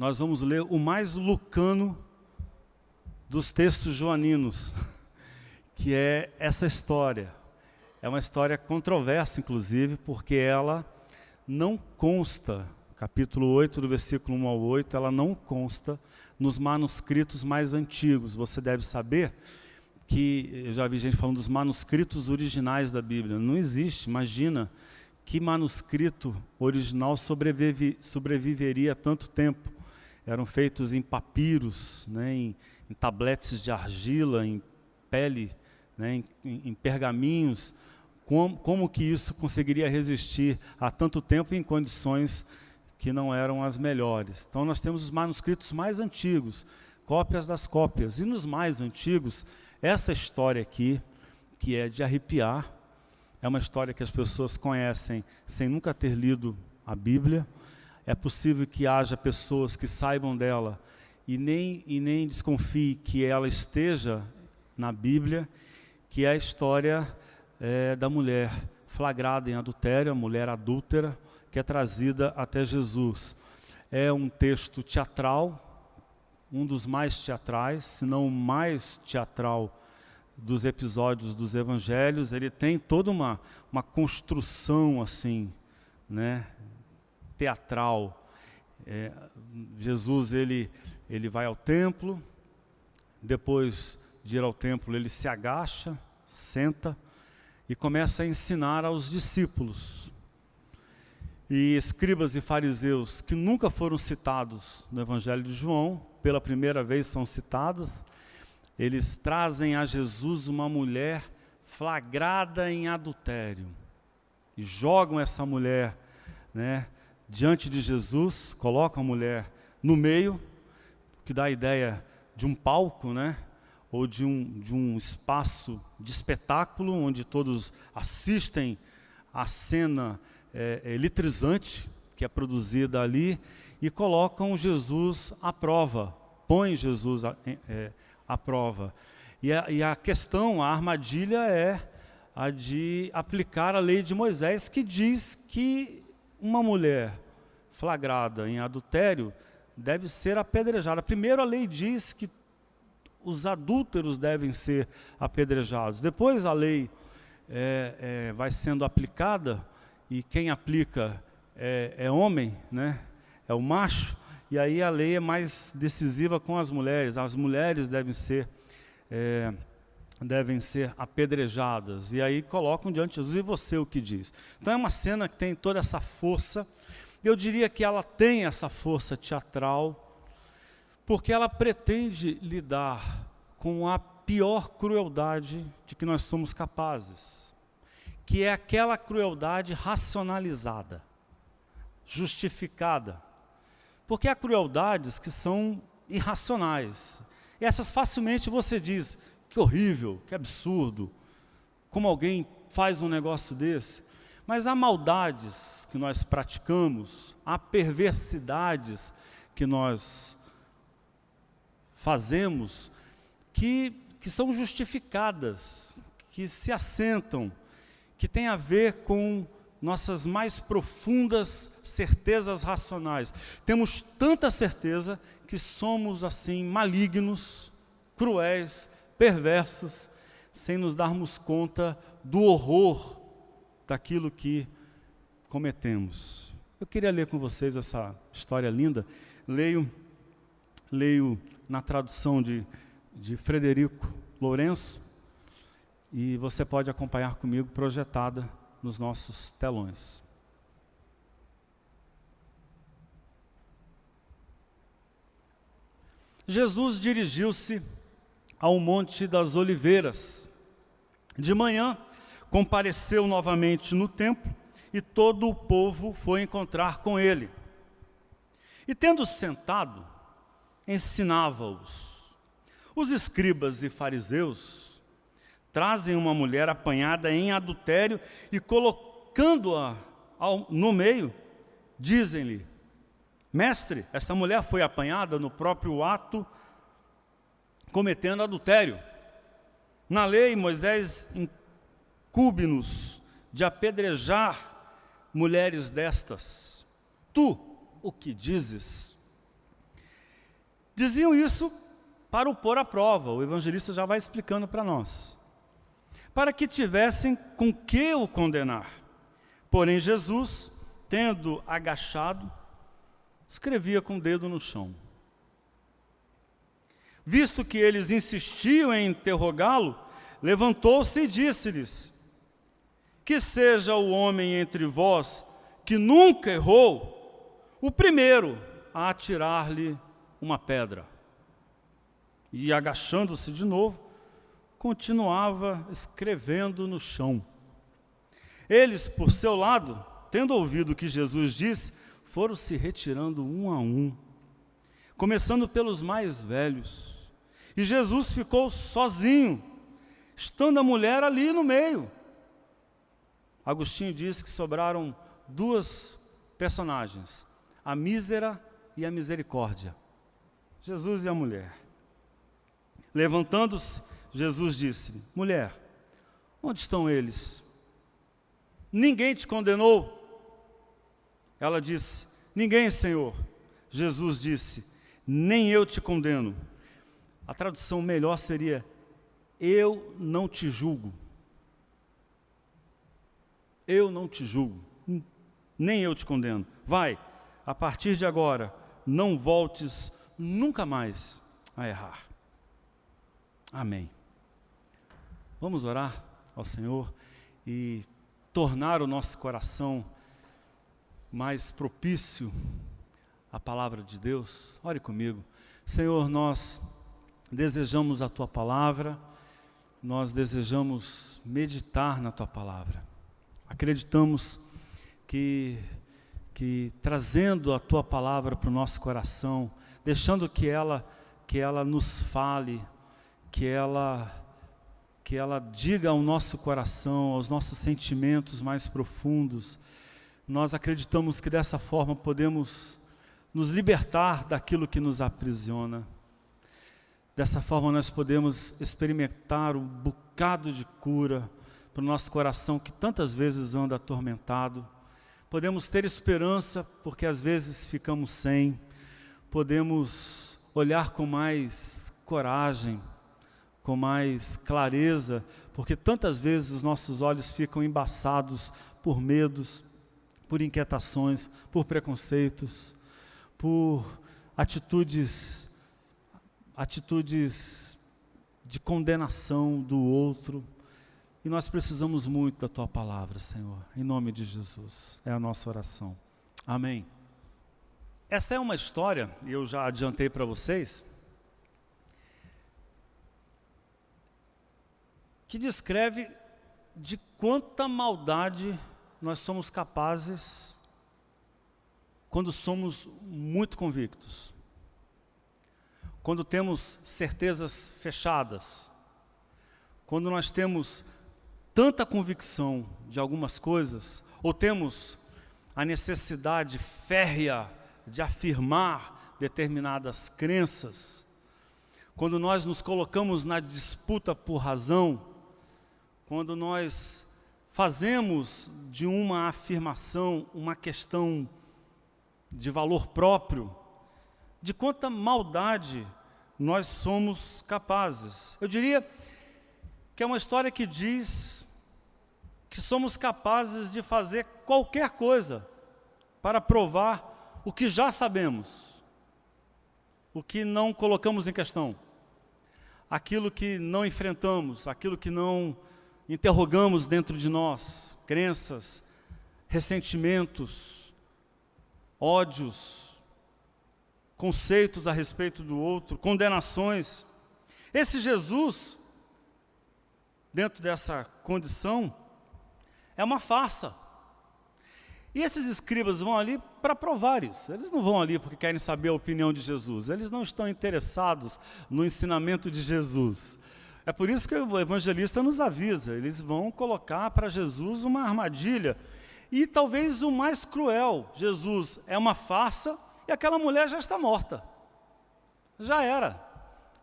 nós vamos ler o mais lucano dos textos joaninos, que é essa história. É uma história controversa, inclusive, porque ela não consta, capítulo 8, do versículo 1 ao 8, ela não consta nos manuscritos mais antigos. Você deve saber que, eu já vi gente falando dos manuscritos originais da Bíblia. Não existe, imagina, que manuscrito original sobreviveria tanto tempo. Eram feitos em papiros, né, em tabletes de argila, em pele, né, em pergaminhos. Como que isso conseguiria resistir a tanto tempo em condições que não eram as melhores? Então nós temos os manuscritos mais antigos, cópias das cópias. E nos mais antigos, essa história aqui, que é de arrepiar, é uma história que as pessoas conhecem sem nunca ter lido a Bíblia. É possível que haja pessoas que saibam dela e nem desconfiem que ela esteja na Bíblia, que é a história da mulher flagrada em adultério, a mulher adúltera, que é trazida até Jesus. É um texto teatral, um dos mais teatrais, se não o mais teatral dos episódios dos evangelhos. Ele tem toda uma construção assim, né, teatral. Jesus ele vai ao templo, depois de ir ao templo ele se agacha, senta e começa a ensinar aos discípulos. E escribas e fariseus que nunca foram citados no Evangelho de João, pela primeira vez são citados. Eles trazem a Jesus uma mulher flagrada em adultério e jogam essa mulher, né, diante de Jesus, colocam a mulher no meio, que dá a ideia de um palco, né, ou de um espaço de espetáculo, onde todos assistem à cena eletrizante que é produzida ali, e colocam Jesus à prova, põem Jesus à prova. E a questão, a armadilha é a de aplicar a lei de Moisés, que diz que uma mulher flagrada em adultério deve ser apedrejada. Primeiro a lei diz que os adúlteros devem ser apedrejados. Depois a lei vai sendo aplicada, e quem aplica é homem, né? É o macho, e aí a lei é mais decisiva com as mulheres. As mulheres devem ser apedrejadas. E aí colocam diante de Jesus: e você o que diz? Então é uma cena que tem toda essa força. Eu diria que ela tem essa força teatral, porque ela pretende lidar com a pior crueldade de que nós somos capazes, que é aquela crueldade racionalizada, justificada. Porque há crueldades que são irracionais. E essas facilmente você diz: que horrível, que absurdo, como alguém faz um negócio desse. Mas há maldades que nós praticamos, há perversidades que nós fazemos, que são justificadas, que se assentam, que têm a ver com nossas mais profundas certezas racionais. Temos tanta certeza que somos assim malignos, cruéis, perversos, sem nos darmos conta do horror daquilo que cometemos. Eu queria ler com vocês essa história linda. Leio na tradução de Frederico Lourenço, e você pode acompanhar comigo, projetada nos nossos telões. Jesus dirigiu-se ao Monte das Oliveiras. De manhã, compareceu novamente no templo, e todo o povo foi encontrar com ele. E tendo sentado, ensinava-os. Os escribas e fariseus trazem uma mulher apanhada em adultério e, colocando-a no meio, dizem-lhe: mestre, esta mulher foi apanhada no próprio ato, cometendo adultério. Na lei, Moisés incumbe-nos de apedrejar mulheres destas. Tu, o que dizes? Diziam isso para o pôr à prova, o evangelista já vai explicando para nós, para que tivessem com que o condenar. Porém Jesus, tendo agachado, escrevia com o dedo no chão. Visto que eles insistiam em interrogá-lo, levantou-se e disse-lhes: que seja o homem entre vós que nunca errou, o primeiro a atirar-lhe uma pedra. E agachando-se de novo, continuava escrevendo no chão. Eles, por seu lado, tendo ouvido o que Jesus disse, foram se retirando um a um, começando pelos mais velhos. E Jesus ficou sozinho, estando a mulher ali no meio. Agostinho diz que sobraram duas personagens, a mísera e a misericórdia, Jesus e a mulher. Levantando-se, Jesus disse: mulher, onde estão eles? Ninguém te condenou? Ela disse: ninguém, Senhor. Jesus disse: nem eu te condeno. A tradução melhor seria: eu não te julgo. Eu não te julgo, nem eu te condeno. Vai, a partir de agora, não voltes nunca mais a errar. Amém. Vamos orar ao Senhor e tornar o nosso coração mais propício à palavra de Deus. Ore comigo. Senhor, nós desejamos a Tua palavra, nós desejamos meditar na Tua palavra. Acreditamos que trazendo a Tua palavra para o nosso coração, deixando que ela nos fale, que ela diga ao nosso coração, aos nossos sentimentos mais profundos, nós acreditamos que dessa forma podemos nos libertar daquilo que nos aprisiona. Dessa forma nós podemos experimentar um bocado de cura para o nosso coração que tantas vezes anda atormentado. Podemos ter esperança porque às vezes ficamos sem. Podemos olhar com mais coragem, com mais clareza, porque tantas vezes os nossos olhos ficam embaçados por medos, por inquietações, por preconceitos, por atitudes de condenação do outro. E nós precisamos muito da Tua palavra, Senhor, em nome de Jesus. É a nossa oração. Amém. Essa é uma história, e eu já adiantei para vocês, que descreve de quanta maldade nós somos capazes quando somos muito convictos, quando temos certezas fechadas, quando nós temos tanta convicção de algumas coisas, ou temos a necessidade férrea de afirmar determinadas crenças, quando nós nos colocamos na disputa por razão, quando nós fazemos de uma afirmação uma questão de valor próprio, de quanta maldade nós somos capazes. Eu diria que é uma história que diz que somos capazes de fazer qualquer coisa para provar o que já sabemos, o que não colocamos em questão, aquilo que não enfrentamos, aquilo que não interrogamos dentro de nós, crenças, ressentimentos, ódios, conceitos a respeito do outro, condenações. Esse Jesus, dentro dessa condição, é uma farsa. E esses escribas vão ali para provar isso. Eles não vão ali porque querem saber a opinião de Jesus. Eles não estão interessados no ensinamento de Jesus. É por isso que o evangelista nos avisa. Eles vão colocar para Jesus uma armadilha. E talvez o mais cruel: Jesus é uma farsa e aquela mulher já está morta. Já era.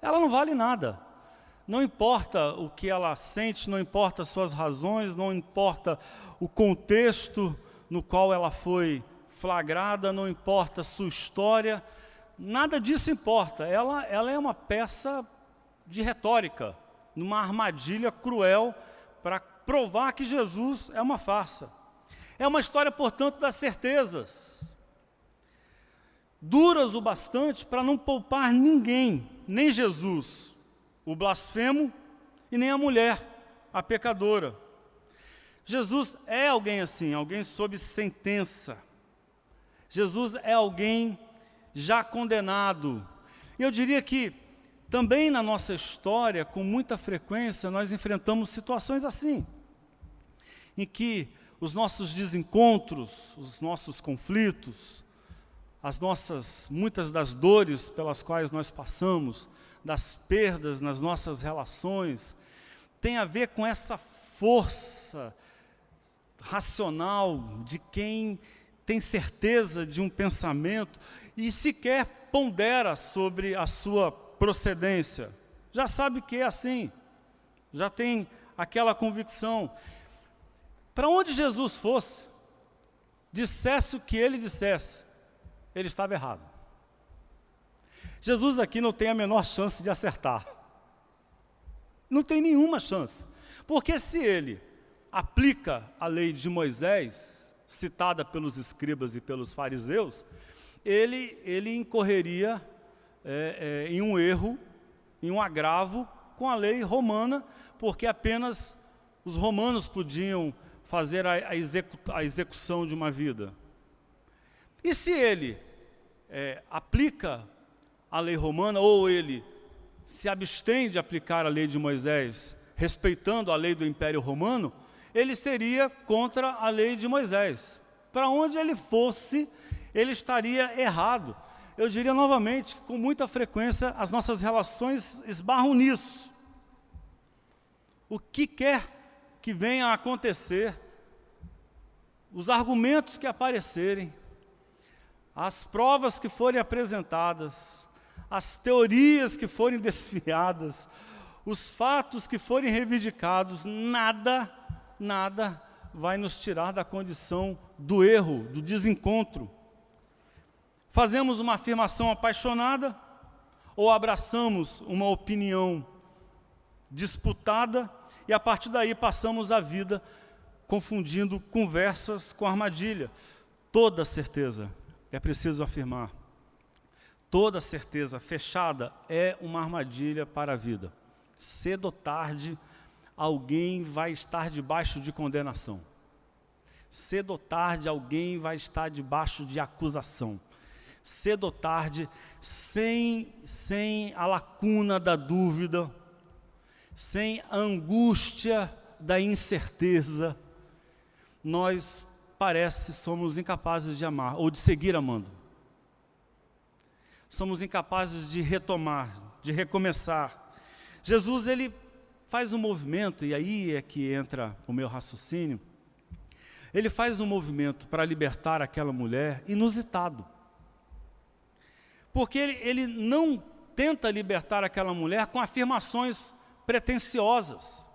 Ela não vale nada. Não importa o que ela sente, não importa as suas razões, não importa o contexto no qual ela foi flagrada, não importa a sua história, nada disso importa. Ela é uma peça de retórica, numa armadilha cruel para provar que Jesus é uma farsa. É uma história, portanto, das certezas, duras o bastante para não poupar ninguém, nem Jesus, o blasfemo, e nem a mulher, a pecadora. Jesus é alguém assim, alguém sob sentença. Jesus é alguém já condenado. E eu diria que também na nossa história, com muita frequência, nós enfrentamos situações assim, em que os nossos desencontros, os nossos conflitos, muitas das dores pelas quais nós passamos, das perdas nas nossas relações, tem a ver com essa força racional de quem tem certeza de um pensamento e sequer pondera sobre a sua procedência. Já sabe que é assim, já tem aquela convicção. Para onde Jesus fosse, dissesse o que ele dissesse, ele estava errado. Jesus aqui não tem a menor chance de acertar. Não tem nenhuma chance. Porque se ele aplica a lei de Moisés, citada pelos escribas e pelos fariseus, ele incorreria em um erro, em um agravo com a lei romana, porque apenas os romanos podiam fazer a execução de uma vida. E se ele aplica a lei romana, ou ele se abstém de aplicar a lei de Moisés, respeitando a lei do Império Romano, ele seria contra a lei de Moisés. Para onde ele fosse, ele estaria errado. Eu diria novamente que com muita frequência as nossas relações esbarram nisso. O que quer que venha a acontecer, os argumentos que aparecerem, as provas que forem apresentadas, as teorias que forem desfiadas, os fatos que forem reivindicados, nada vai nos tirar da condição do erro, do desencontro. Fazemos uma afirmação apaixonada ou abraçamos uma opinião disputada e a partir daí passamos a vida confundindo conversas com armadilha. Toda certeza, é preciso afirmar, toda certeza fechada é uma armadilha para a vida. Cedo ou tarde, alguém vai estar debaixo de condenação. Cedo ou tarde, alguém vai estar debaixo de acusação. Cedo ou tarde, sem a lacuna da dúvida, sem a angústia da incerteza, nós somos incapazes de amar ou de seguir amando. Somos incapazes de retomar, de recomeçar. Jesus, ele faz um movimento, e aí é que entra o meu raciocínio. Ele faz um movimento para libertar aquela mulher inusitado. Porque ele não tenta libertar aquela mulher com afirmações pretensiosas.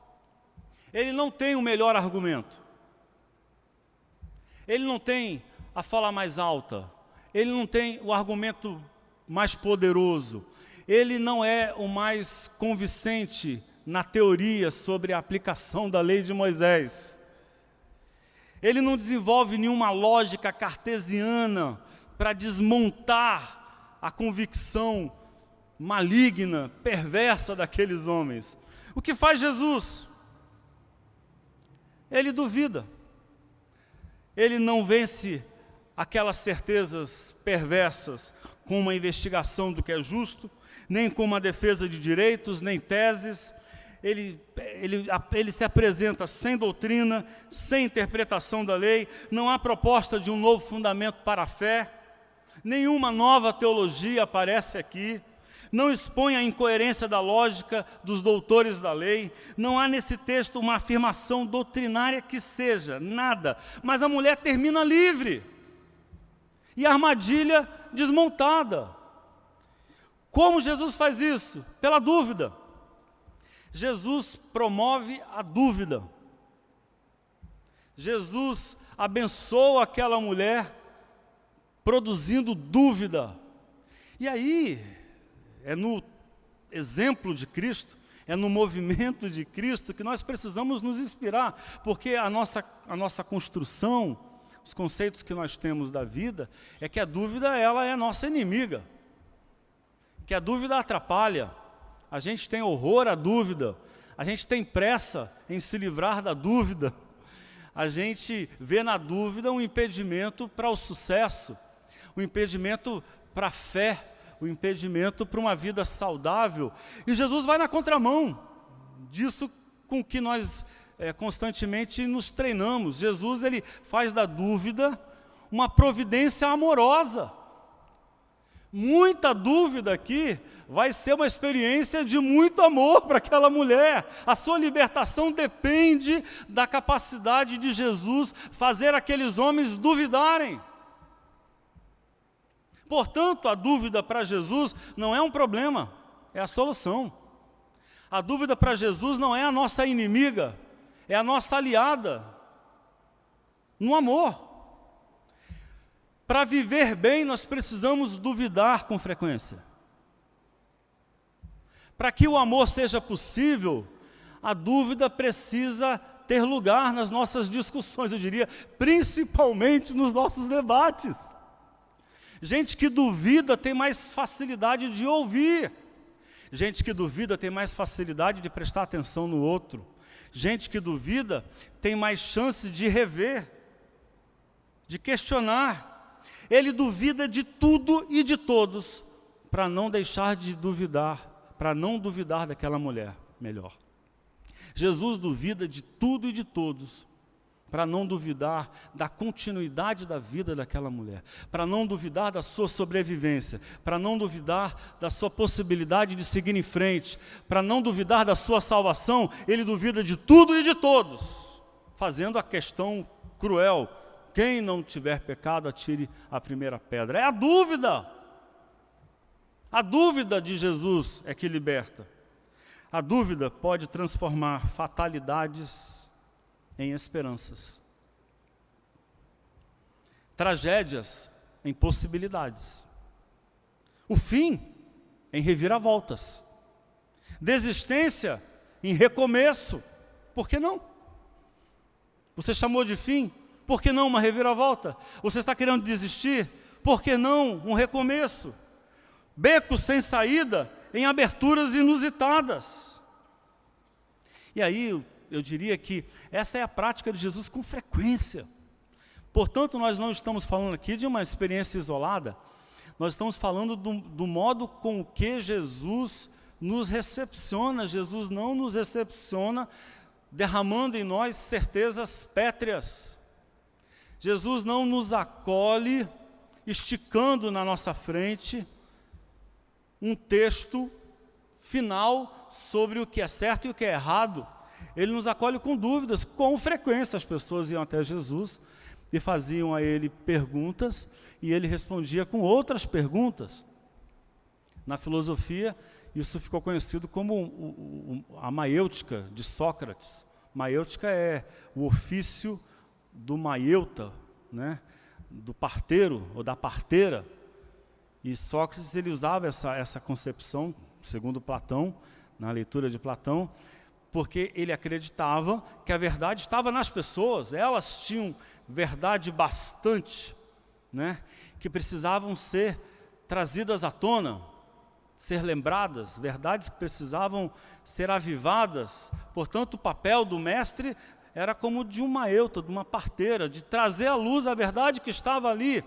Ele não tem o melhor argumento. Ele não tem a fala mais alta. Ele não tem o argumento mais poderoso. Ele não é o mais convincente na teoria sobre a aplicação da lei de Moisés. Ele não desenvolve nenhuma lógica cartesiana para desmontar a convicção maligna, perversa daqueles homens. O que faz Jesus? Ele duvida. Ele não vence aquelas certezas perversas com uma investigação do que é justo, nem com uma defesa de direitos, nem teses. Ele se apresenta sem doutrina, sem interpretação da lei, não há proposta de um novo fundamento para a fé, nenhuma nova teologia aparece aqui, não expõe a incoerência da lógica dos doutores da lei, não há nesse texto uma afirmação doutrinária que seja, nada, mas a mulher termina livre, e a armadilha desmontada. Como Jesus faz isso? Pela dúvida. Jesus promove a dúvida. Jesus abençoa aquela mulher produzindo dúvida. E aí, é no exemplo de Cristo, é no movimento de Cristo que nós precisamos nos inspirar, porque a nossa construção, os conceitos que nós temos da vida, é que a dúvida ela é nossa inimiga, que a dúvida atrapalha, a gente tem horror à dúvida, a gente tem pressa em se livrar da dúvida, a gente vê na dúvida um impedimento para o sucesso, um impedimento para a fé, um impedimento para uma vida saudável, e Jesus vai na contramão disso com que nós constantemente nos treinamos. Jesus, ele faz da dúvida uma providência amorosa. Muita dúvida aqui vai ser uma experiência de muito amor para aquela mulher. A sua libertação depende da capacidade de Jesus fazer aqueles homens duvidarem. Portanto, a dúvida para Jesus não é um problema, é a solução. A dúvida para Jesus não é a nossa inimiga, é a nossa aliada no amor. Para viver bem, nós precisamos duvidar com frequência. Para que o amor seja possível, a dúvida precisa ter lugar nas nossas discussões, eu diria, principalmente nos nossos debates. Gente que duvida tem mais facilidade de ouvir. Gente que duvida tem mais facilidade de prestar atenção no outro. Gente que duvida tem mais chance de rever, de questionar. Ele duvida de tudo e de todos, para não deixar de duvidar, para não duvidar daquela mulher, melhor. Jesus duvida de tudo e de todos, para não duvidar da continuidade da vida daquela mulher, para não duvidar da sua sobrevivência, para não duvidar da sua possibilidade de seguir em frente, para não duvidar da sua salvação. Ele duvida de tudo e de todos, fazendo a questão cruel: quem não tiver pecado, atire a primeira pedra. É a dúvida de Jesus é que liberta. A dúvida pode transformar fatalidades em esperanças, tragédias em possibilidades, o fim em reviravoltas, desistência em recomeço. Por que não? Você chamou de fim, por que não uma reviravolta? Você está querendo desistir, por que não um recomeço? Becos sem saída em aberturas inusitadas. E aí eu diria que essa é a prática de Jesus com frequência. Portanto, nós não estamos falando aqui de uma experiência isolada, nós estamos falando do modo com que Jesus nos recepciona. Jesus não nos recepciona derramando em nós certezas pétreas. Jesus não nos acolhe esticando na nossa frente um texto final sobre o que é certo e o que é errado. Ele nos acolhe com dúvidas. Com frequência as pessoas iam até Jesus e faziam a ele perguntas, e ele respondia com outras perguntas. Na filosofia, isso ficou conhecido como a maiêutica de Sócrates. Maiêutica é o ofício do maieuta, né? Do parteiro ou da parteira. E Sócrates, ele usava essa concepção, segundo Platão, na leitura de Platão, porque ele acreditava que a verdade estava nas pessoas. Elas tinham verdade bastante, né, que precisavam ser trazidas à tona, ser lembradas, verdades que precisavam ser avivadas. Portanto, o papel do mestre era como de uma maieuta, de uma parteira, de trazer à luz a verdade que estava ali.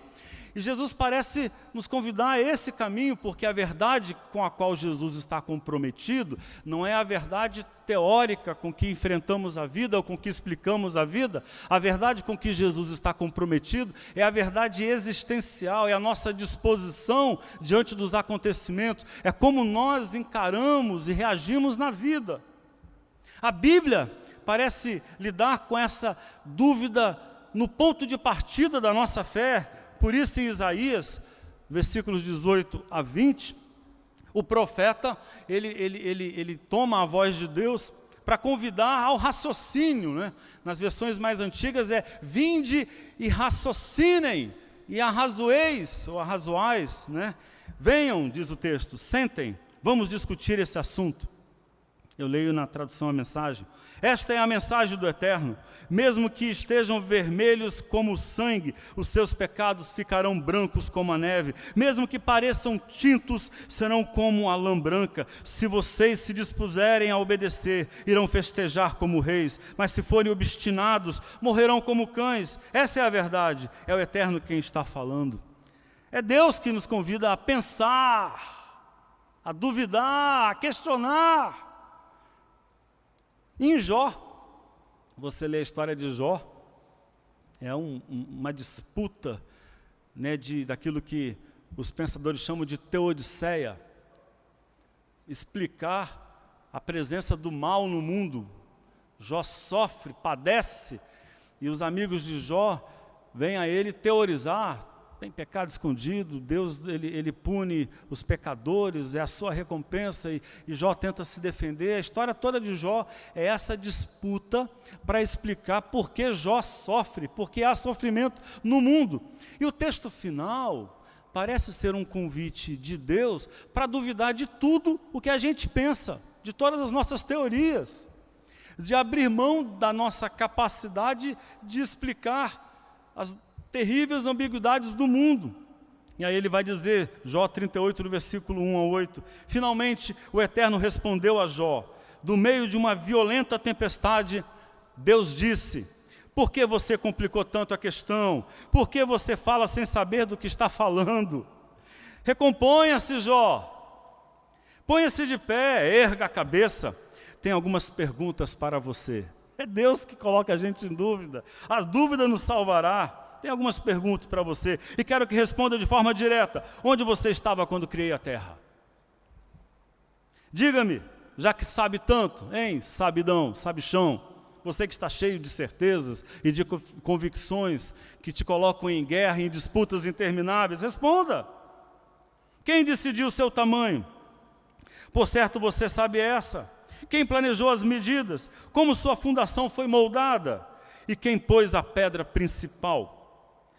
E Jesus parece nos convidar a esse caminho, porque a verdade com a qual Jesus está comprometido não é a verdade teórica com que enfrentamos a vida ou com que explicamos a vida. A verdade com que Jesus está comprometido é a verdade existencial, é a nossa disposição diante dos acontecimentos, é como nós encaramos e reagimos na vida. A Bíblia parece lidar com essa dúvida no ponto de partida da nossa fé. Por isso, em Isaías, versículos 18 a 20, o profeta, ele toma a voz de Deus para convidar ao raciocínio, né? Nas versões mais antigas é: vinde e raciocinem, e arrazoeis, ou arrazoais, né? Venham, diz o texto, sentem, vamos discutir esse assunto. Eu leio na tradução a mensagem. Esta é a mensagem do Eterno. Mesmo que estejam vermelhos como o sangue, os seus pecados ficarão brancos como a neve. Mesmo que pareçam tintos, serão como a lã branca. Se vocês se dispuserem a obedecer, irão festejar como reis. Mas se forem obstinados, morrerão como cães. Essa é a verdade. É o Eterno quem está falando. É Deus que nos convida a pensar, a duvidar, a questionar. Em Jó, você lê a história de Jó, é uma disputa, né, daquilo que os pensadores chamam de teodiceia, explicar a presença do mal no mundo. Jó sofre, padece, e os amigos de Jó vêm a ele teorizar. Tem pecado escondido, Deus ele pune os pecadores, é a sua recompensa, e Jó tenta se defender. A história toda de Jó é essa disputa para explicar por que Jó sofre, porque há sofrimento no mundo. E o texto final parece ser um convite de Deus para duvidar de tudo o que a gente pensa, de todas as nossas teorias, de abrir mão da nossa capacidade de explicar as terríveis ambiguidades do mundo. E aí ele vai dizer, Jó 38, no versículo 1 a 8, finalmente o Eterno respondeu a Jó, do meio de uma violenta tempestade, Deus disse, por que você complicou tanto a questão? Por que você fala sem saber do que está falando? Recomponha-se, Jó, ponha-se de pé, erga a cabeça. Tem algumas perguntas para você. É Deus que coloca a gente em dúvida, a dúvida nos salvará. Tem algumas perguntas para você, e quero que responda de forma direta. Onde você estava quando criei a terra? Diga-me, já que sabe tanto, hein, sabidão, sabichão, você que está cheio de certezas e de convicções que te colocam em guerra, em disputas intermináveis, responda. Quem decidiu o seu tamanho? Por certo você sabe essa. Quem planejou as medidas? Como sua fundação foi moldada? E quem pôs a pedra principal?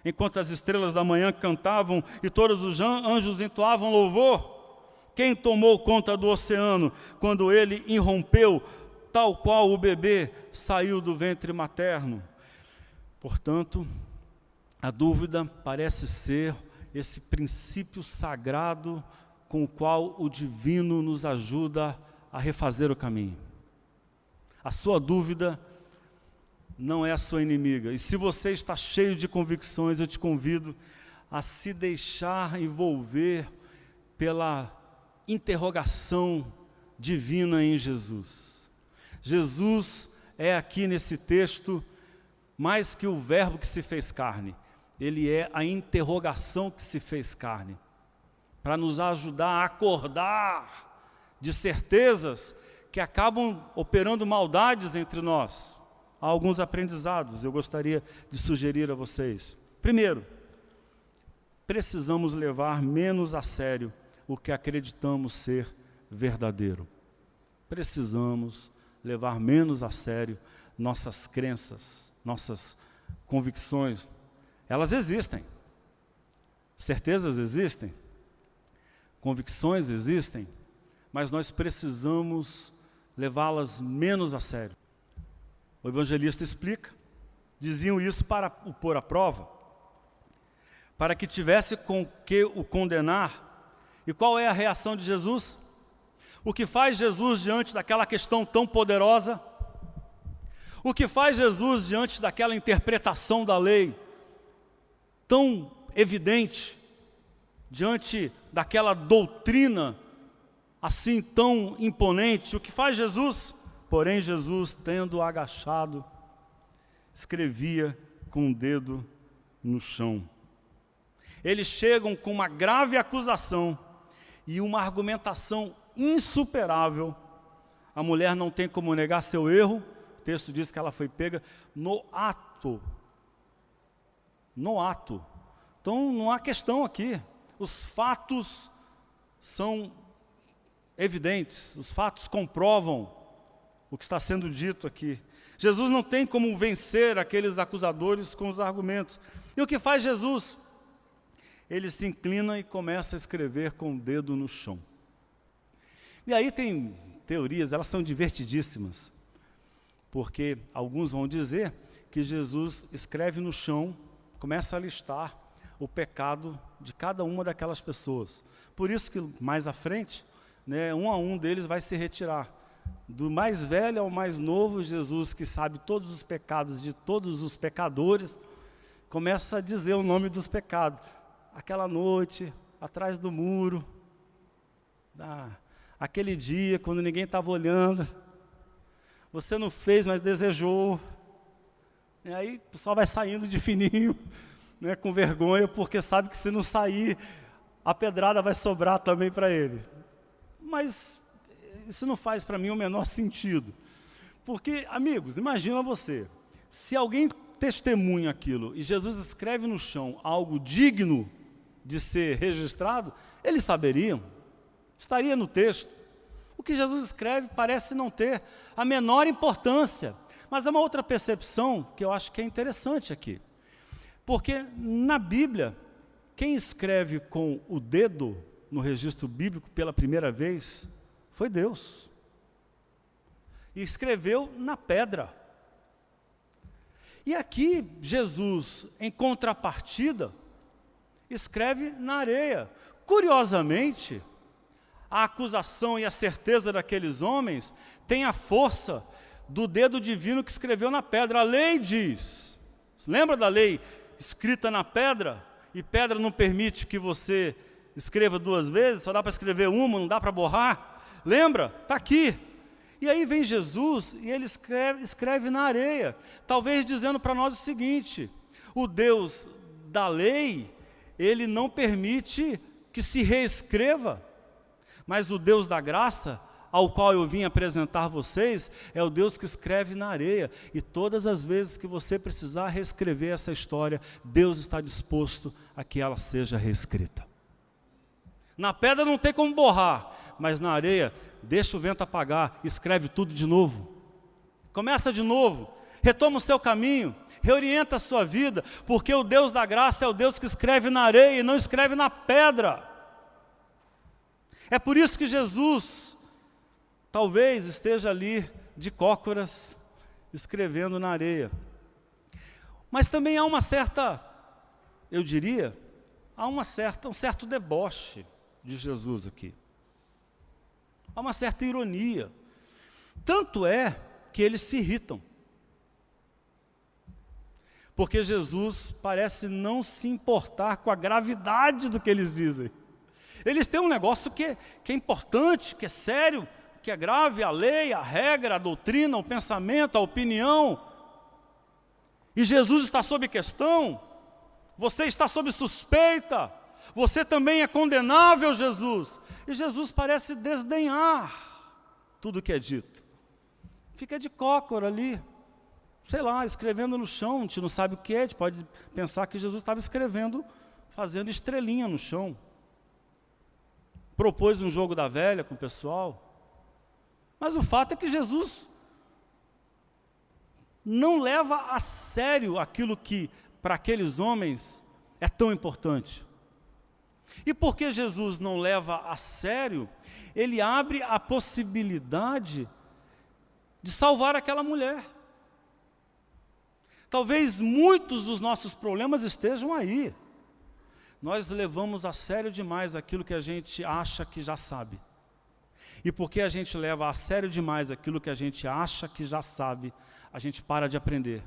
Enquanto as estrelas da manhã cantavam e todos os anjos entoavam louvor, quem tomou conta do oceano quando ele irrompeu, tal qual o bebê saiu do ventre materno? Portanto, a dúvida parece ser esse princípio sagrado com o qual o divino nos ajuda a refazer o caminho. A sua dúvida não é a sua inimiga. E se você está cheio de convicções, eu te convido a se deixar envolver pela interrogação divina em Jesus. Jesus é aqui nesse texto mais que o verbo que se fez carne. Ele é a interrogação que se fez carne, para nos ajudar a acordar de certezas que acabam operando maldades entre nós. Há alguns aprendizados, eu gostaria de sugerir a vocês. Primeiro, precisamos levar menos a sério o que acreditamos ser verdadeiro. Precisamos levar menos a sério nossas crenças, nossas convicções. Elas existem, certezas existem, convicções existem, mas nós precisamos levá-las menos a sério. O evangelista explica, diziam isso para o pôr à prova, para que tivesse com que o condenar. E qual é a reação de Jesus? O que faz Jesus diante daquela questão tão poderosa? O que faz Jesus diante daquela interpretação da lei tão evidente, diante daquela doutrina assim tão imponente? O que faz Jesus? Porém, Jesus, tendo agachado, escrevia com o dedo no chão. Eles chegam com uma grave acusação e uma argumentação insuperável. A mulher não tem como negar seu erro. O texto diz que ela foi pega no ato. No ato. Então, não há questão aqui. Os fatos são evidentes. Os fatos comprovam o que está sendo dito aqui. Jesus não tem como vencer aqueles acusadores com os argumentos. E o que faz Jesus? ele se inclina e começa a escrever com o dedo no chão. E aí tem teorias, elas são divertidíssimas, porque alguns vão dizer que Jesus escreve no chão, começa a listar o pecado de cada uma daquelas pessoas. Por isso que mais à frente, né, um a um deles vai se retirar. Do mais velho ao mais novo, Jesus, que sabe todos os pecados de todos os pecadores, começa a dizer o nome dos pecados. Aquela noite, atrás do muro, aquele dia, quando ninguém estava olhando, você não fez, mas desejou. E aí o pessoal vai saindo de fininho, né, com vergonha, porque sabe que se não sair, a pedrada vai sobrar também para ele. Mas isso não faz para mim o menor sentido. Porque, amigos, imagina você, se alguém testemunha aquilo e Jesus escreve no chão algo digno de ser registrado, eles saberiam, estaria no texto. O que Jesus escreve parece não ter a menor importância, mas é uma outra percepção que eu acho que é interessante aqui. Porque na Bíblia, quem escreve com o dedo no registro bíblico pela primeira vez foi Deus. E escreveu na pedra. E aqui Jesus, em contrapartida, escreve na areia. Curiosamente, a acusação e a certeza daqueles homens tem a força do dedo divino que escreveu na pedra. A lei diz, lembra da lei escrita na pedra? E pedra não permite que você escreva duas vezes, só dá para escrever uma, não dá para borrar. Lembra? Está aqui. E aí vem Jesus e ele escreve na areia, talvez dizendo para nós o seguinte: o Deus da lei, ele não permite que se reescreva, mas o Deus da graça, ao qual eu vim apresentar vocês, é o Deus que escreve na areia. E todas as vezes que você precisar reescrever essa história, Deus está disposto a que ela seja reescrita. Na pedra não tem como borrar, mas na areia, deixa o vento apagar, escreve tudo de novo. Começa de novo, retoma o seu caminho, reorienta a sua vida, porque o Deus da graça é o Deus que escreve na areia e não escreve na pedra. É por isso que Jesus talvez esteja ali de cócoras, escrevendo na areia. Mas também há uma certa, eu diria, um certo deboche de Jesus aqui. Há uma certa ironia. Tanto é que eles se irritam. Porque Jesus parece não se importar com a gravidade do que eles dizem. Eles têm um negócio que é importante, que é sério, que é grave, a lei, a regra, a doutrina, o pensamento, a opinião. E Jesus está sob questão. Você está sob suspeita. Você também é condenável, Jesus. E Jesus parece desdenhar tudo o que é dito. Fica de cócora ali, sei lá, escrevendo no chão. A gente não sabe o que é, a gente pode pensar que Jesus estava escrevendo, fazendo estrelinha no chão. Propôs um jogo da velha com o pessoal. Mas o fato é que Jesus não leva a sério aquilo que para aqueles homens é tão importante. E porque Jesus não leva a sério, ele abre a possibilidade de salvar aquela mulher. Talvez muitos dos nossos problemas estejam aí. Nós levamos a sério demais aquilo que a gente acha que já sabe. E porque a gente leva a sério demais aquilo que a gente acha que já sabe, a gente para de aprender.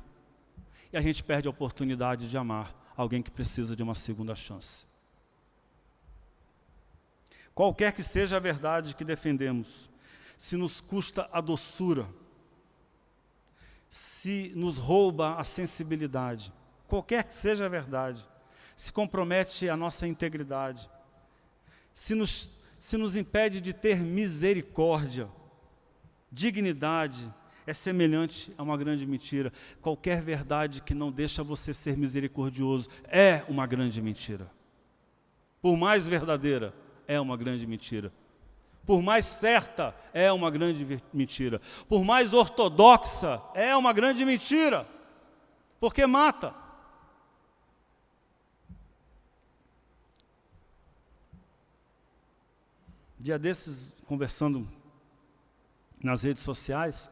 E a gente perde a oportunidade de amar alguém que precisa de uma segunda chance. Qualquer que seja a verdade que defendemos, se nos custa a doçura, se nos rouba a sensibilidade, qualquer que seja a verdade, se compromete a nossa integridade, se nos impede de ter misericórdia, dignidade, é semelhante a uma grande mentira. Qualquer verdade que não deixa você ser misericordioso é uma grande mentira. Por mais verdadeira, é uma grande mentira. Por mais certa, é uma grande mentira. Por mais ortodoxa, é uma grande mentira. Porque mata. Dia desses, conversando nas redes sociais,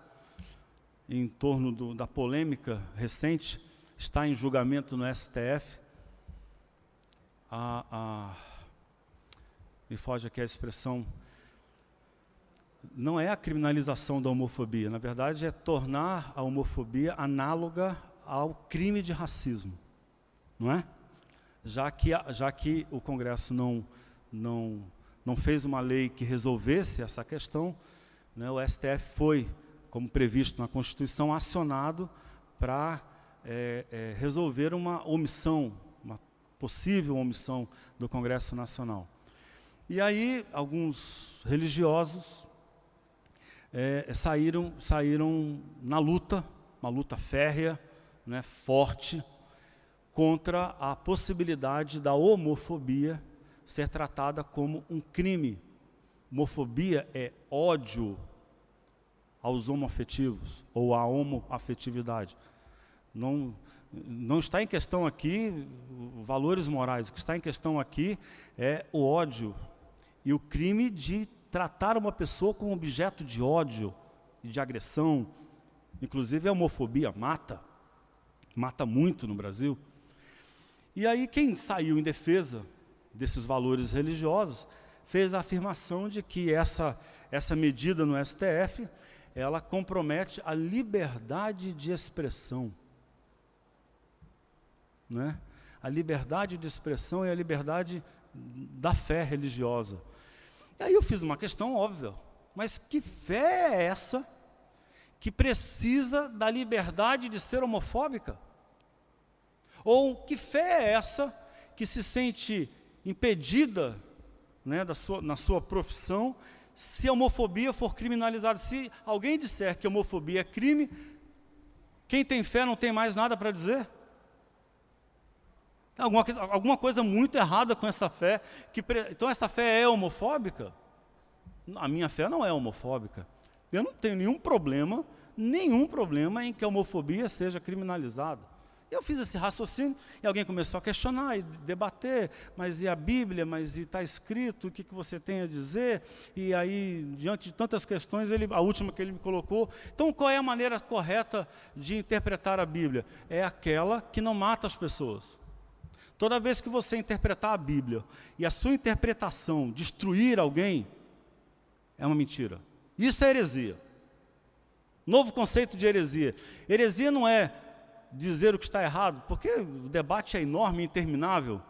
em torno da polêmica recente, está em julgamento no STF, me foge aqui a expressão, não é a criminalização da homofobia, na verdade é tornar a homofobia análoga ao crime de racismo, não é? Já que o Congresso não fez uma lei que resolvesse essa questão, né, o STF foi, como previsto na Constituição, acionado para resolver uma omissão, uma possível omissão do Congresso Nacional. E aí, alguns religiosos saíram na luta, uma luta férrea, né, forte, contra a possibilidade da homofobia ser tratada como um crime. Homofobia é ódio aos homoafetivos ou à homoafetividade. Não está em questão aqui valores morais, o que está em questão aqui é o ódio e o crime de tratar uma pessoa como objeto de ódio e de agressão. Inclusive a homofobia mata muito no Brasil. E aí quem saiu em defesa desses valores religiosos fez a afirmação de que essa medida no STF, ela compromete a liberdade de expressão, né? A liberdade de expressão e a liberdade da fé religiosa. E aí eu fiz uma questão óbvia, mas que fé é essa que precisa da liberdade de ser homofóbica? Ou que fé é essa que se sente impedida, né, na sua profissão, se a homofobia for criminalizada? Se alguém disser que a homofobia é crime, quem tem fé não tem mais nada para dizer? Alguma coisa muito errada com essa fé. Então essa fé é homofóbica? A minha fé não é homofóbica. Eu não tenho nenhum problema em que a homofobia seja criminalizada. Eu fiz esse raciocínio e alguém começou a questionar e debater, mas e a Bíblia, mas e está escrito, o que você tem a dizer? E aí, diante de tantas questões, a última que ele me colocou, então qual é a maneira correta de interpretar a Bíblia? É aquela que não mata as pessoas. Toda vez que você interpretar a Bíblia e a sua interpretação destruir alguém, é uma mentira. Isso é heresia. Novo conceito de heresia. Heresia não é dizer o que está errado, porque o debate é enorme e interminável.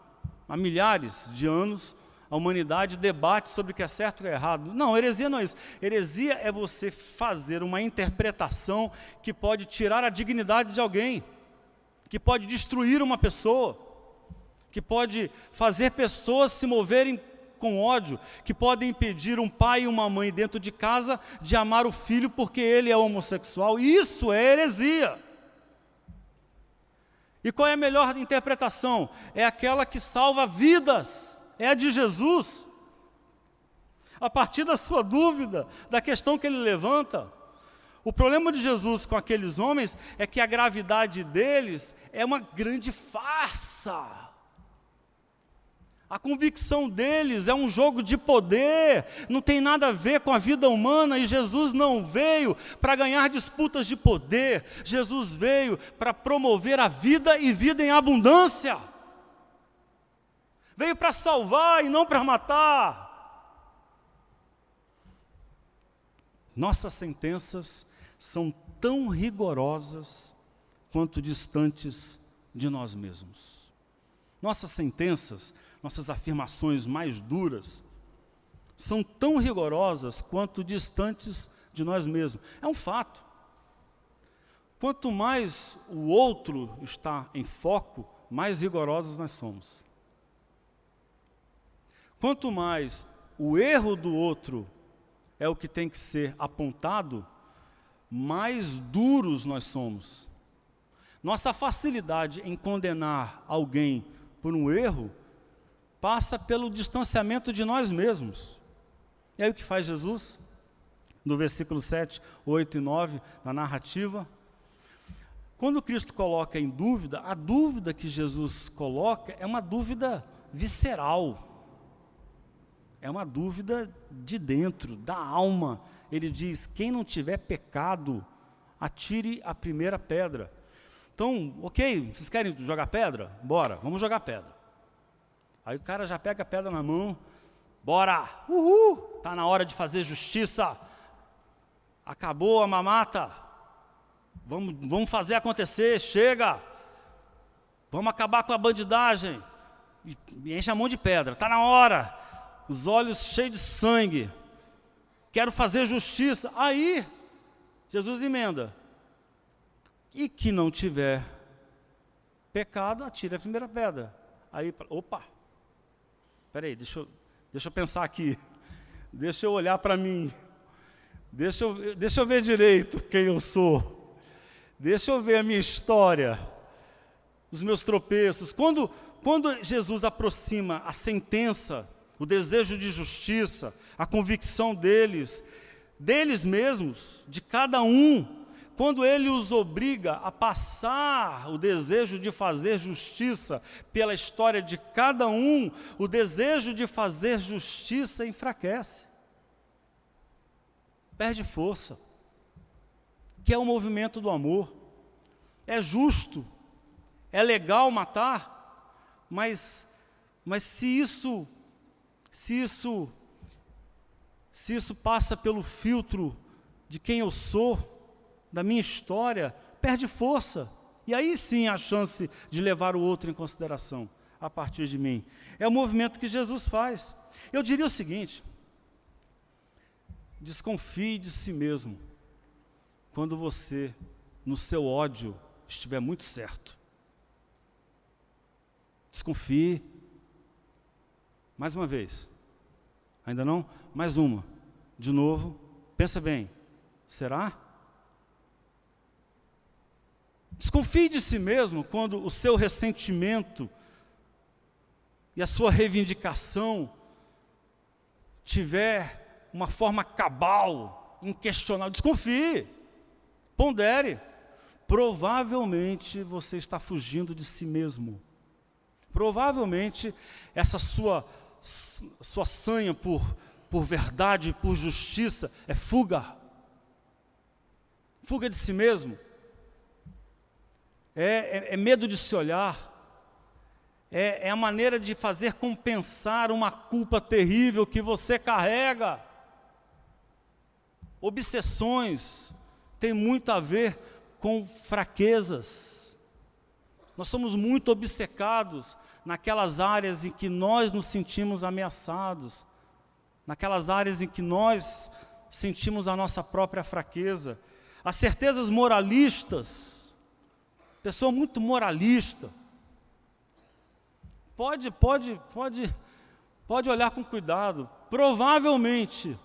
Há milhares de anos, a humanidade debate sobre o que é certo e o que é errado. Não, heresia não é isso. Heresia é você fazer uma interpretação que pode tirar a dignidade de alguém, que pode destruir uma pessoa, que pode fazer pessoas se moverem com ódio, que podem impedir um pai e uma mãe dentro de casa de amar o filho porque ele é homossexual. Isso é heresia. E qual é a melhor interpretação? É aquela que salva vidas, é a de Jesus. A partir da sua dúvida, da questão que ele levanta, o problema de Jesus com aqueles homens é que a gravidade deles é uma grande farsa. A convicção deles é um jogo de poder, não tem nada a ver com a vida humana, e Jesus não veio para ganhar disputas de poder, Jesus veio para promover a vida e vida em abundância. Veio para salvar e não para matar. Nossas sentenças são tão rigorosas quanto distantes de nós mesmos. Nossas sentenças, nossas afirmações mais duras, são tão rigorosas quanto distantes de nós mesmos. É um fato. Quanto mais o outro está em foco, mais rigorosos nós somos. Quanto mais o erro do outro é o que tem que ser apontado, mais duros nós somos. Nossa facilidade em condenar alguém por um erro passa pelo distanciamento de nós mesmos. E aí o que faz Jesus? No versículo 7, 8 e 9, na narrativa, quando Cristo coloca em dúvida, a dúvida que Jesus coloca é uma dúvida visceral. É uma dúvida de dentro, da alma. Ele diz: quem não tiver pecado, atire a primeira pedra. Então, ok, vocês querem jogar pedra? Bora, vamos jogar pedra. Aí o cara já pega a pedra na mão, bora, uhul, está na hora de fazer justiça, acabou a mamata, vamos fazer acontecer, chega, vamos acabar com a bandidagem, e enche a mão de pedra, está na hora, os olhos cheios de sangue, quero fazer justiça. Aí, Jesus emenda: e que não tiver pecado, atire a primeira pedra. Aí, opa, peraí, deixa eu pensar aqui, deixa eu olhar para mim, deixa eu ver direito quem eu sou, deixa eu ver a minha história, os meus tropeços. Quando Jesus aproxima a sentença, o desejo de justiça, a convicção deles mesmos, de cada um, quando ele os obriga a passar o desejo de fazer justiça pela história de cada um, o desejo de fazer justiça enfraquece, perde força, que é o movimento do amor. É justo, é legal matar, mas se isso passa pelo filtro de quem eu sou, da minha história, perde força. E aí sim a chance de levar o outro em consideração, a partir de mim. É o movimento que Jesus faz. Eu diria o seguinte: desconfie de si mesmo, quando você, no seu ódio, estiver muito certo. Desconfie. Mais uma vez. Ainda não? Mais uma. De novo. Pensa bem. Será? Desconfie de si mesmo quando o seu ressentimento e a sua reivindicação tiver uma forma cabal, inquestionável. Desconfie, pondere. Provavelmente você está fugindo de si mesmo. Provavelmente essa sua sanha por verdade, por justiça, é fuga. Fuga de si mesmo. É medo de se olhar, é a maneira de fazer compensar uma culpa terrível que você carrega. Obsessões têm muito a ver com fraquezas. Nós somos muito obcecados naquelas áreas em que nós nos sentimos ameaçados, naquelas áreas em que nós sentimos a nossa própria fraqueza. As certezas moralistas, pessoa muito moralista, pode olhar com cuidado, provavelmente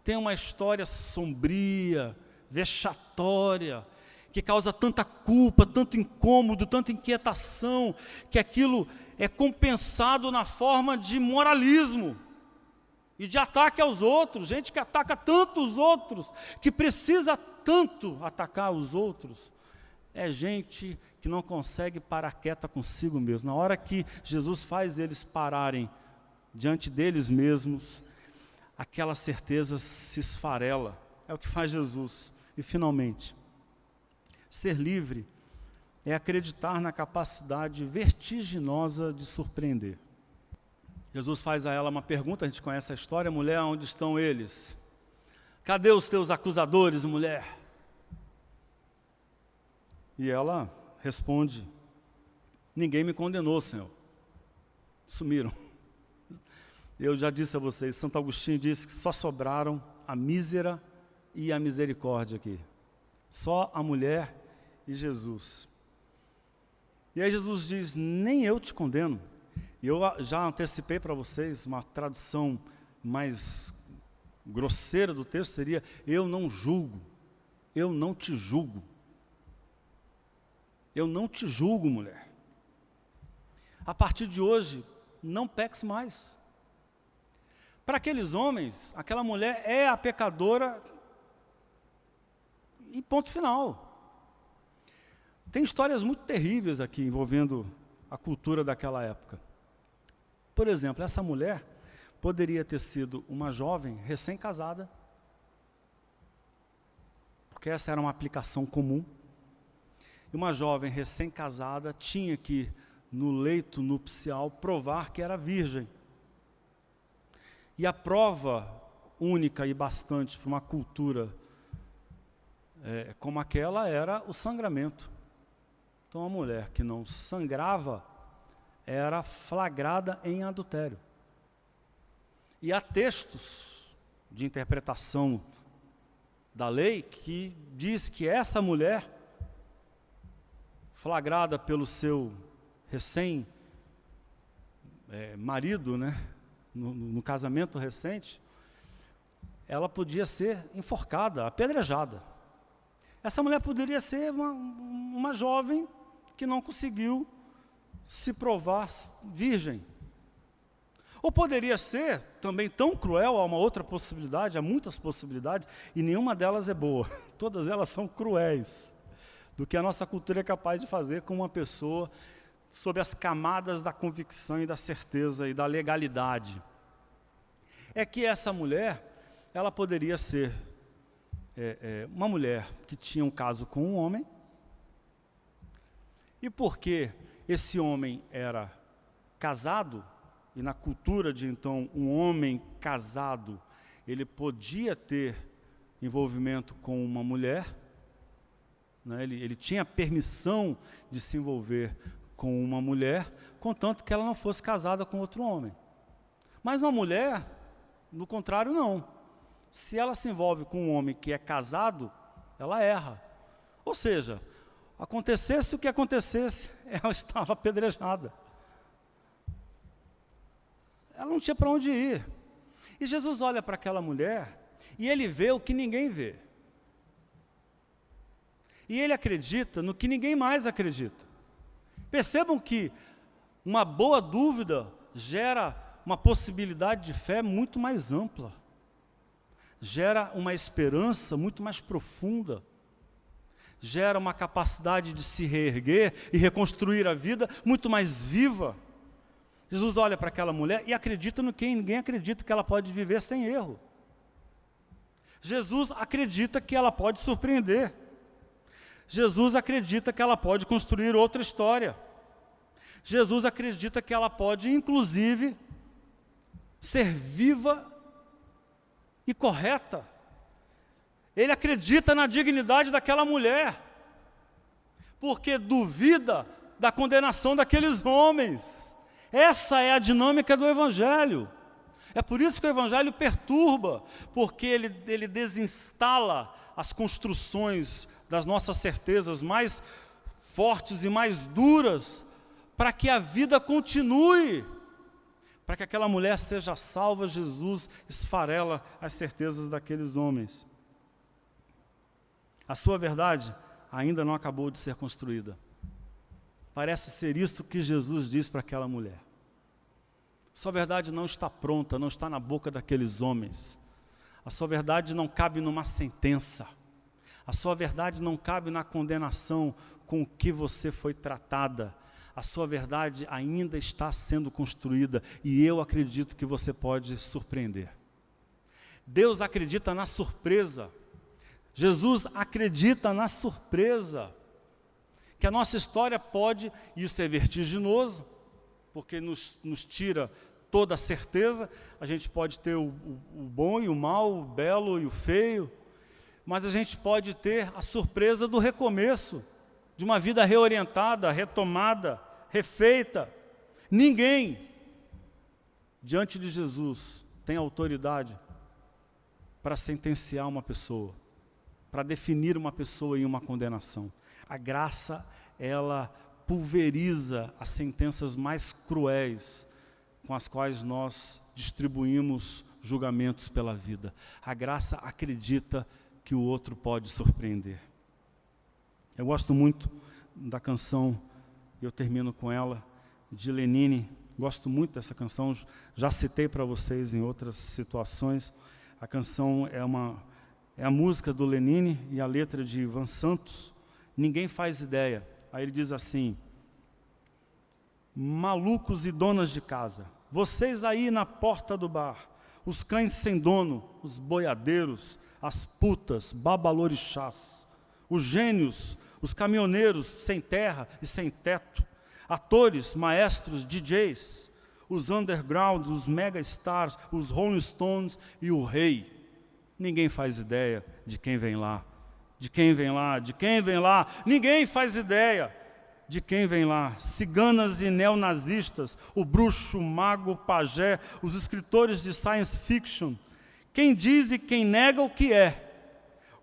tem uma história sombria, vexatória, que causa tanta culpa, tanto incômodo, tanta inquietação, que aquilo é compensado na forma de moralismo e de ataque aos outros. Gente que ataca tanto os outros, que precisa tanto atacar os outros, é gente que não consegue parar quieta consigo mesmo. Na hora que Jesus faz eles pararem diante deles mesmos, aquela certeza se esfarela. É o que faz Jesus. E finalmente, ser livre é acreditar na capacidade vertiginosa de surpreender. Jesus faz a ela uma pergunta, a gente conhece a história: mulher, onde estão eles? Cadê os teus acusadores, mulher? E ela responde: ninguém me condenou, Senhor. Sumiram. Eu já disse a vocês, Santo Agostinho disse que só sobraram a mísera e a misericórdia aqui. Só a mulher e Jesus. E aí Jesus diz: nem eu te condeno. E eu já antecipei para vocês, uma tradução mais grosseira do texto seria: eu não julgo, eu não te julgo. Eu não te julgo, mulher. A partir de hoje, não peques mais. Para aqueles homens, aquela mulher é a pecadora e ponto final. Tem histórias muito terríveis aqui envolvendo a cultura daquela época. Por exemplo, essa mulher poderia ter sido uma jovem recém-casada, porque essa era uma aplicação comum. E uma jovem recém-casada tinha que, no leito nupcial, provar que era virgem. E a prova única e bastante para uma cultura como aquela era o sangramento. Então, a mulher que não sangrava era flagrada em adultério. E há textos de interpretação da lei que diz que essa mulher, flagrada pelo seu recém-marido, né, no casamento recente, ela podia ser enforcada, apedrejada. Essa mulher poderia ser uma jovem que não conseguiu se provar virgem. Ou poderia ser também tão cruel, há uma outra possibilidade, há muitas possibilidades, e nenhuma delas é boa. Todas elas são cruéis, do que a nossa cultura é capaz de fazer com uma pessoa sob as camadas da convicção e da certeza e da legalidade. É que essa mulher, ela poderia ser uma mulher que tinha um caso com um homem, e porque esse homem era casado, e na cultura de então, um homem casado, ele podia ter envolvimento com uma mulher, né? Ele tinha permissão de se envolver com uma mulher, contanto que ela não fosse casada com outro homem. Mas uma mulher, no contrário, não. Se ela se envolve com um homem que é casado, ela erra. Ou seja, acontecesse o que acontecesse, ela estava apedrejada. Ela não tinha para onde ir. E Jesus olha para aquela mulher e ele vê o que ninguém vê. E ele acredita no que ninguém mais acredita. Percebam que uma boa dúvida gera uma possibilidade de fé muito mais ampla. Gera uma esperança muito mais profunda. Gera uma capacidade de se reerguer e reconstruir a vida muito mais viva. Jesus olha para aquela mulher e acredita no que ninguém acredita, que ela pode viver sem erro. Jesus acredita que ela pode surpreender. Jesus acredita que ela pode construir outra história. Jesus acredita que ela pode, inclusive, ser viva e correta. Ele acredita na dignidade daquela mulher, porque duvida da condenação daqueles homens. Essa é a dinâmica do Evangelho. É por isso que o Evangelho perturba, porque ele desinstala as construções das nossas certezas mais fortes e mais duras, para que a vida continue. Para que aquela mulher seja salva, Jesus esfarela as certezas daqueles homens. A sua verdade ainda não acabou de ser construída. Parece ser isso que Jesus diz para aquela mulher. Sua verdade não está pronta, não está na boca daqueles homens. A sua verdade não cabe numa sentença. A sua verdade não cabe na condenação com que você foi tratada. A sua verdade ainda está sendo construída e eu acredito que você pode surpreender. Deus acredita na surpresa. Jesus acredita na surpresa. Que a nossa história pode, isso é vertiginoso, porque nos tira toda a certeza. A gente pode ter o bom e o mal, o belo e o feio, mas a gente pode ter a surpresa do recomeço, de uma vida reorientada, retomada, refeita. Ninguém, diante de Jesus, tem autoridade para sentenciar uma pessoa, para definir uma pessoa em uma condenação. A graça, ela pulveriza as sentenças mais cruéis com as quais nós distribuímos julgamentos pela vida. A graça acredita que o outro pode surpreender. Eu gosto muito da canção, eu termino com ela, de Lenine. Gosto muito dessa canção, já citei para vocês em outras situações. A canção é a música do Lenine e a letra de Ivan Santos. Ninguém faz ideia. Aí ele diz assim: malucos e donas de casa, vocês aí na porta do bar, os cães sem dono, os boiadeiros, as putas, babalorixás, os gênios, os caminhoneiros sem terra e sem teto, atores, maestros, DJs, os undergrounds, os megastars, os Rolling Stones e o rei. Ninguém faz ideia de quem vem lá, de quem vem lá, de quem vem lá. Ninguém faz ideia de quem vem lá. Ciganas e neonazistas, o bruxo, o mago, o pajé, os escritores de science fiction. Quem diz e quem nega o que é.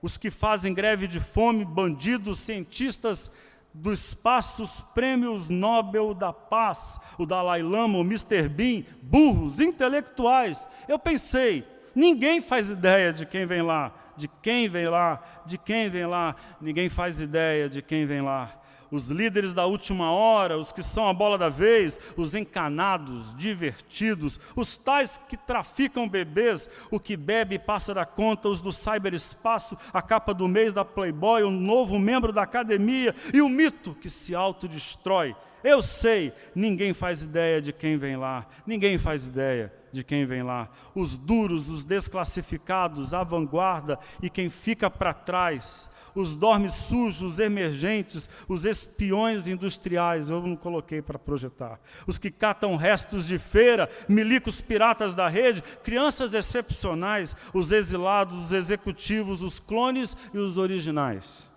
Os que fazem greve de fome, bandidos, cientistas do espaço, os prêmios Nobel da Paz, o Dalai Lama, o Mr. Bean, burros, intelectuais. Eu pensei, ninguém faz ideia de quem vem lá, de quem vem lá, de quem vem lá. Ninguém faz ideia de quem vem lá. Os líderes da última hora, os que são a bola da vez, os encanados, divertidos, os tais que traficam bebês, o que bebe e passa da conta, os do cyberespaço, a capa do mês da Playboy, o novo membro da academia e o mito que se autodestrói. Eu sei, ninguém faz ideia de quem vem lá, ninguém faz ideia de quem vem lá. Os duros, os desclassificados, a vanguarda e quem fica para trás. Os dormes sujos, os emergentes, os espiões industriais, eu não coloquei para projetar. Os que catam restos de feira, milicos piratas da rede, crianças excepcionais, os exilados, os executivos, os clones e os originais.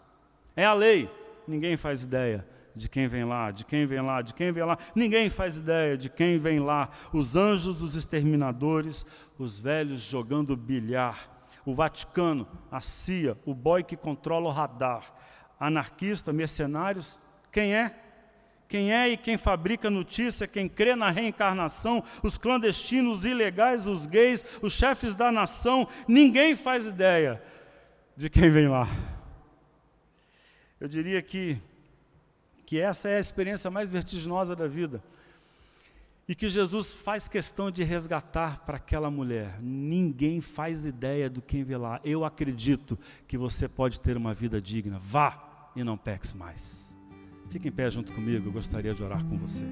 É a lei, ninguém faz ideia de quem vem lá, de quem vem lá, de quem vem lá. Ninguém faz ideia de quem vem lá. Os anjos, os exterminadores, os velhos jogando bilhar. O Vaticano, a CIA, o boy que controla o radar, anarquista, mercenários, quem é? Quem é e quem fabrica notícia, quem crê na reencarnação, os clandestinos, os ilegais, os gays, os chefes da nação, ninguém faz ideia de quem vem lá. Eu diria que essa é a experiência mais vertiginosa da vida. E que Jesus faz questão de resgatar para aquela mulher. Ninguém faz ideia do quem vê lá. Eu acredito que você pode ter uma vida digna. Vá e não peques mais. Fique em pé junto comigo, eu gostaria de orar com você.